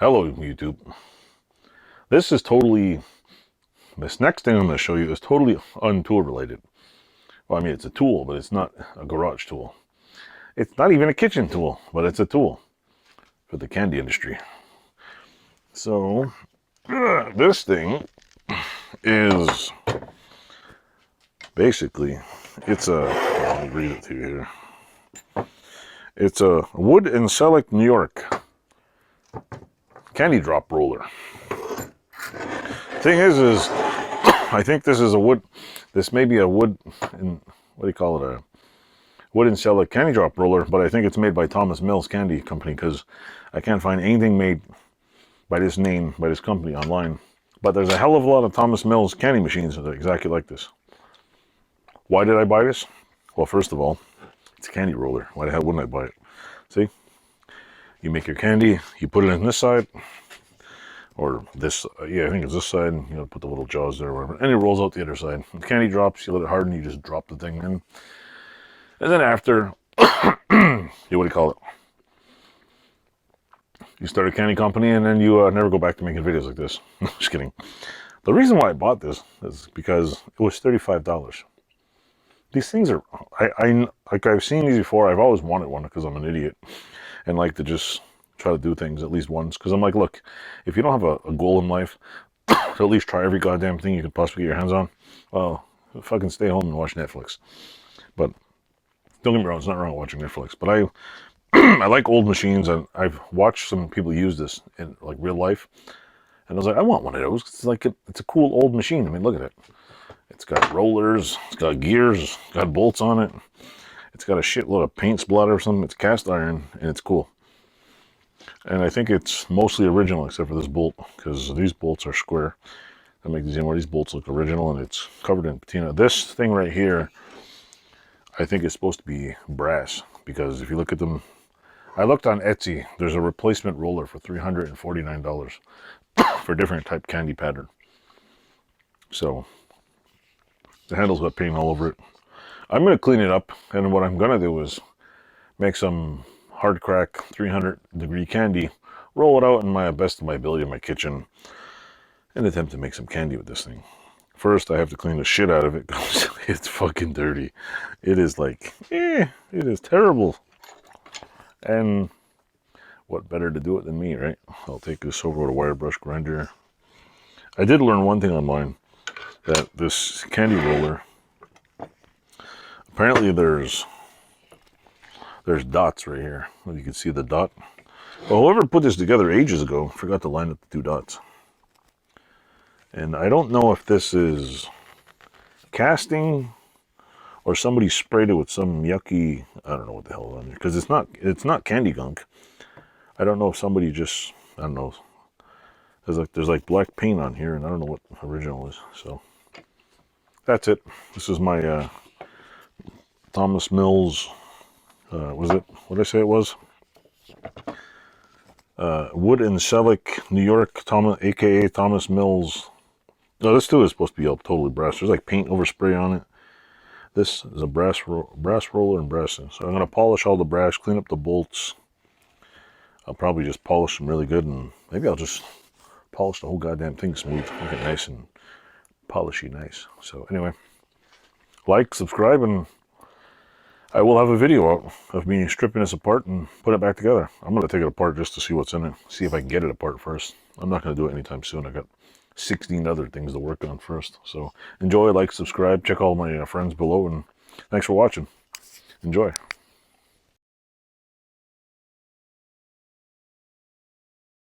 Hello, YouTube. This next thing I'm going to show you is totally untool related. Well, I mean, it's a tool, but it's not a garage tool. It's not even a kitchen tool, but it's a tool for the candy industry. So, this thing is basically, let me read it to you here. It's a Wood and Select New York candy drop roller. Thing is I think this is a wood, this may be a wood, and what do you call it, a Wood and Select candy drop roller, but I think it's made by Thomas Mills Candy Company, because I can't find anything made by this name, by this company online. But there's a hell of a lot of Thomas Mills candy machines that are exactly like this. Why did I buy this? Well, first of all, it's a candy roller. Why the hell wouldn't I buy it? See? You make your candy, you put it in this side, or this, yeah, I think it's this side, you know, put the little jaws there or whatever, and it rolls out the other side. The candy drops, you let it harden, you just drop the thing in. And then after, what do you call it? You start a candy company and then you never go back to making videos like this. Just kidding. The reason why I bought this is because it was $35. These things are, like I've seen these before, I've always wanted one because I'm an idiot and like to just try to do things at least once, because I'm like, look, if you don't have a goal in life to at least try every goddamn thing you could possibly get your hands on, well, fucking stay home and watch Netflix. But don't get me wrong, it's not wrong watching Netflix, but I I like old machines, and I've watched some people use this in like real life, and I was like, I want one of those. It's like it's a cool old machine. I mean, look at it. It's got rollers, it's got gears, it's got bolts on it, it's got a shitload of paint splatter or something. It's cast iron, and it's cool. And I think it's mostly original except for this bolt, because these bolts are square. That makes these bolts look original, and it's covered in patina. This thing right here, I think is supposed to be brass, because if you look at them, I looked on Etsy, there's a replacement roller for $349 for a different type candy pattern. So the handle's got paint all over it. I'm going to clean it up, and what I'm going to do is make some hard crack 300-degree candy, roll it out in my best of my ability in my kitchen, and attempt to make some candy with this thing. First, I have to clean the shit out of it because it's fucking dirty. It is like, it is terrible. And what better to do it than me, right? I'll take this over with a wire brush grinder. I did learn one thing online, that this candy roller, apparently there's dots right here. Well, you can see the dot. Well, whoever put this together ages ago forgot to line up the two dots. And I don't know if this is casting or somebody sprayed it with some yucky, I don't know what the hell is on there, because it's not candy gunk. I don't know if somebody just, I don't know. There's like black paint on here, and I don't know what original is. So that's it. This is my Thomas Mills. Was it? What did I say it was? Wood and Select New York, aka Thomas Mills. No, this too is supposed to be totally brass. There's like paint overspray on it. This is a brass roller and brass. So I'm going to polish all the brass, clean up the bolts. I'll probably just polish them really good, and maybe I'll just polish the whole goddamn thing smooth. Make it nice and polishy nice. So anyway, like, subscribe, and I will have a video out of me stripping this apart and put it back together. I'm going to take it apart just to see what's in it. See if I can get it apart first. I'm not going to do it anytime soon. I got 16 other things to work on first. So enjoy, like, subscribe, check all my friends below, and thanks for watching. Enjoy.